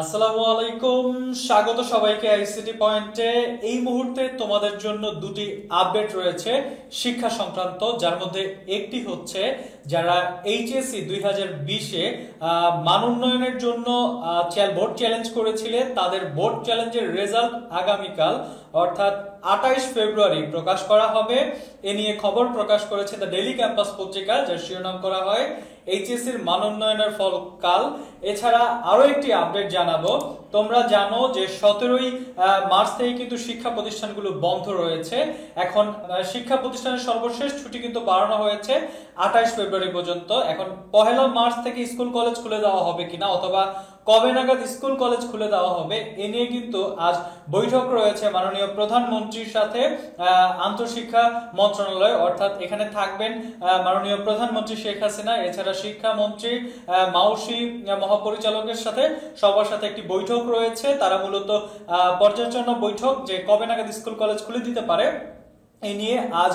আসসালামু আলাইকুম, স্বাগত সবাইকে আইসিটি পয়েন্টে। এই মুহূর্তে তোমাদের জন্য দুটি আপডেট রয়েছে শিক্ষা সংক্রান্ত, যার মধ্যে একটি হচ্ছে যারা এইচএসসি 2020-এ মান উন্নয়নের জন্য বোর্ড চ্যালেঞ্জ করেছিলে, তাদের বোর্ড চ্যালেঞ্জের রেজাল্ট আগামীকাল অর্থাৎ 28 ফেব্রুয়ারি প্রকাশ করা হবে। এ নিয়ে খবর প্রকাশ করেছে দ্য ডেইলি ক্যাম্পাস পত্রিকা, যার শিরোনাম করা হয় এইচএসসির মান উন্নয়নের ফল কাল। এছাড়া আরো একটি আপডেট জানাবো। তোমরা জানো যে 17ই মার্চ থেকে কিন্তু শিক্ষা প্রতিষ্ঠানগুলো বন্ধ রয়েছে। এখন শিক্ষা প্রতিষ্ঠানের সর্বশেষ ছুটি কিন্তু বাড়ানো হয়েছে 28 ফেব্রুয়ারি পর্যন্ত। এখন 1 মার্চ থেকে স্কুল কলেজ খুলে দেওয়া হবে কিনা অথবা কবে নাগাদ স্কুল কলেজ খুলে দেওয়া হবে, এ নিয়ে কিন্তু আজ বৈঠক রয়েছে মাননীয় প্রধানমন্ত্রীর সাথে আন্তঃশিক্ষা মন্ত্রণালয়, অর্থাৎ এখানে থাকবেন মাননীয় প্রধানমন্ত্রী শেখ হাসিনা, এছাড়া শিক্ষামন্ত্রী মাউসি মহাপরিচালকের সাথে সবার সাথে একটি বৈঠক রয়েছে। তারা মূলত পর্যালোচনা বৈঠক যে কবে নাগাদ স্কুল কলেজ খুলে দিতে পারে এই নিয়ে আজ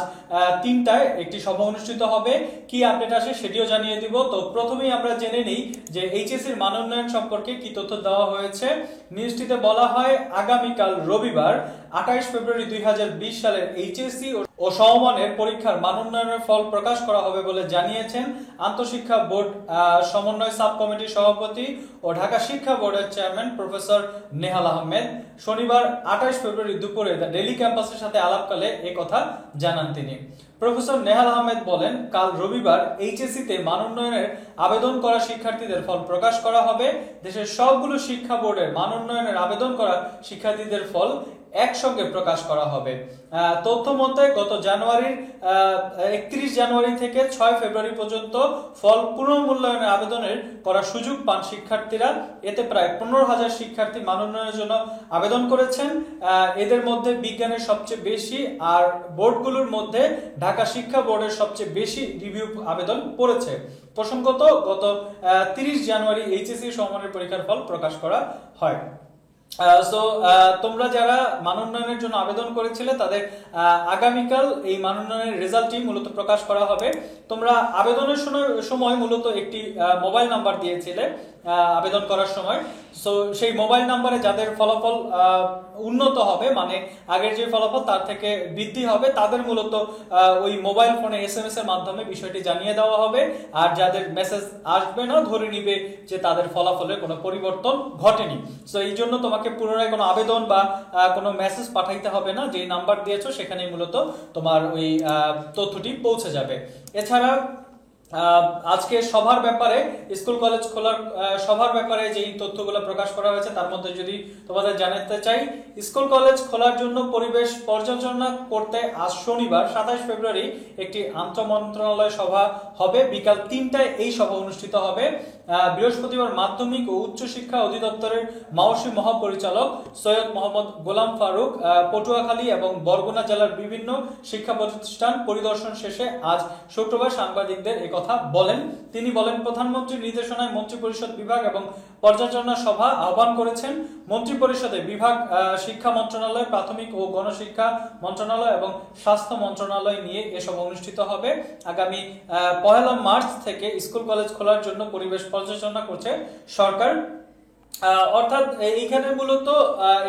3টায় একটি সভা অনুষ্ঠিত হবে। কি আপডেট আসে সেটিও জানিয়ে দিব। তো প্রথমেই আমরা জেনে নেই যে এইচএসসির মান উন্নয়ন সম্পর্কে কি তথ্য দেওয়া হয়েছে। নিউজটিতে বলা হয় আগামীকাল রবিবার 28 ফেব্রুয়ারি 2020 সালের এইচএসসি ও সমমানের পরীক্ষার মান উন্নয়নের ফল প্রকাশ করা হবে বলে জানিয়েছেন আন্তঃশিক্ষা বোর্ড সমন্বয় সাব কমিটির সভাপতি ও ঢাকা শিক্ষা বোর্ডের চেয়ারম্যান প্রফেসর নেহাল আহমেদ। শনিবার 28 ফেব্রুয়ারি দুপুরে দ্য ডেইলি ক্যাম্পাসের সাথে আলাপকালে এই কথা জানান তিনি। প্রফেসর নেহাল আহমেদ বলেন, কাল রবিবার এইচএসসি তে মান উন্নয়নের আবেদন করা শিক্ষার্থীদের ফল প্রকাশ করা হবে। দেশের সবগুলো শিক্ষা বোর্ডের মান উন্নয়নের আবেদন করা শিক্ষার্থীদের ফল একসঙ্গে প্রকাশ করা হবে। তথ্য মতে গত জানুয়ারির 31 জানুয়ারি থেকে 6 ফেব্রুয়ারি পর্যন্ত ফল পুনর্মূল্যায়নের আবেদনের করার সুযোগ পান শিক্ষার্থীরা। এতে প্রায় 15,000 শিক্ষার্থী মান উন্নয়নের জন্য আবেদন করেছেন। এদের মধ্যে বিজ্ঞানের সবচেয়ে বেশি, আর বোর্ডগুলোর মধ্যে ঢাকা শিক্ষা বোর্ডের সবচেয়ে বেশি রিভিউ আবেদন পড়েছে। প্রসঙ্গত গত 30 জানুয়ারি এইচএসসি সমমানের পরীক্ষার ফল প্রকাশ করা হয়। তোমরা যারা মান উন্নয়নের জন্য আবেদন করেছিলে তাদের আগামীকাল এই মান উন্নয়নের রেজাল্টটি মূলত প্রকাশ করা হবে। তোমরা আবেদনের সময় মূলত একটি মোবাইল নাম্বার দিয়েছিলে আবেদন করার সময়। সেই মোবাইল নাম্বারে যাদের ফলাফল উন্নত হবে, মানে আগের যে ফলাফল তার থেকে বৃদ্ধি হবে, তাদের মূলত ওই মোবাইল ফোনে SMS এর মাধ্যমে বিষয়টি জানিয়ে দেওয়া হবে। আর যাদের মেসেজ আসবে না, ধরে নিবে যে তাদের ফলাফলের কোনো পরিবর্তন ঘটেনি। এই জন্য তোমাকে পুনরায় কোনো আবেদন বা কোনো মেসেজ পাঠাইতে হবে না। যেই নাম্বার দিয়েছো সেখানেই মূলত তোমার ওই তথ্যটি পৌঁছে যাবে। এছাড়া আজকে সভার ব্যাপারে, স্কুল কলেজ খোলার সভার ব্যাপারে যেই তথ্যগুলো প্রকাশ করা হয়েছে তার মধ্যে যদি তোমাদের জানাতে চাই, স্কুল কলেজ খোলার জন্য পরিবেশ পর্যালোচনা করতে আজ শনিবার 27 ফেব্রুয়ারি একটি আন্তঃমন্ত্রণালয় সভা হবে। বিকাল 3টায় এই সভা অনুষ্ঠিত হবে। বৃহস্পতিবার মাধ্যমিক ও উচ্চ শিক্ষা অধিদপ্তরের মাওসি মহাপরিচালক সৈয়দ মোহাম্মদ গোলাম ফারুক পটুয়াখালী এবং বরগুনা জেলার বিভিন্ন শিক্ষা প্রতিষ্ঠান পরিদর্শন শেষে আজ শুক্রবার সাংবাদিকদের কথা বলেন। তিনি বলেন, প্রধানমন্ত্রীর নির্দেশনায় মন্ত্রিপরিষদ বিভাগ এবং পর্যালোচনা সভা আহ্বান করেছেন। মন্ত্রিপরিষদে বিভাগ শিক্ষা মন্ত্রণালয়, প্রাথমিক ও গণশিক্ষা মন্ত্রণালয় এবং স্বাস্থ্য মন্ত্রণালয় নিয়ে এসব অনুষ্ঠিত হবে। আগামী 1 মার্চ থেকে স্কুল কলেজ খোলার জন্য পরিবেশ পর্যালোচনা করছে সরকার। অর্থাৎ এইখানে মূলত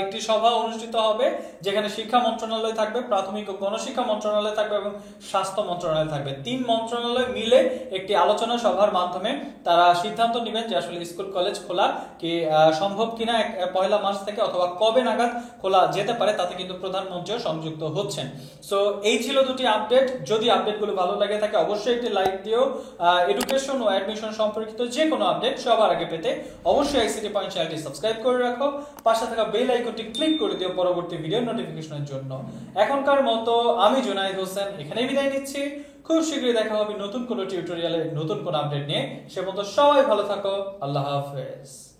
একটি সভা অনুষ্ঠিত হবে যেখানে শিক্ষা মন্ত্রণালয় থাকবে, প্রাথমিক ও গণশিক্ষা মন্ত্রণালয় থাকবে এবং স্বাস্থ্য মন্ত্রণালয় থাকবে। 3 মন্ত্রণালয় মিলে একটি আলোচনা সভার মাধ্যমে তারা সিদ্ধান্ত নেবেন যে আসলে স্কুল কলেজ খোলা কি সম্ভব কিনা 1 মার্চ থেকে, অথবা কবে নাগাদ খোলা যেতে পারে। তাতে কিন্তু প্রধানমন্ত্রীও সংযুক্ত হচ্ছেন। এই ছিল দুটি আপডেট। যদি আপডেটগুলো ভালো লাগে থাকে অবশ্যই একটি লাইক দিও। এডুকেশন ও অ্যাডমিশন সম্পর্কিত যে কোনো আপডেট সবার আগে পেতে অবশ্যই আইসিটি পয়েন্ট চ্যানেলটি সাবস্ক্রাইব করে রাখো। পাশে থাকা বেল আইকনটি ক্লিক করে দিও পরবর্তী ভিডিও নোটিফিকেশনের জন্য। এখনকার মতো আমি জুনায়েদ হোসেন এখানেই বিদায় নিচ্ছি। খুব শীঘ্রই দেখা হবে নতুন কোনো টিউটোরিয়ালে নতুন কোনো আপডেট নিয়ে। সে পর্যন্ত সবাই ভালো থাকো। আল্লাহ হাফেজ।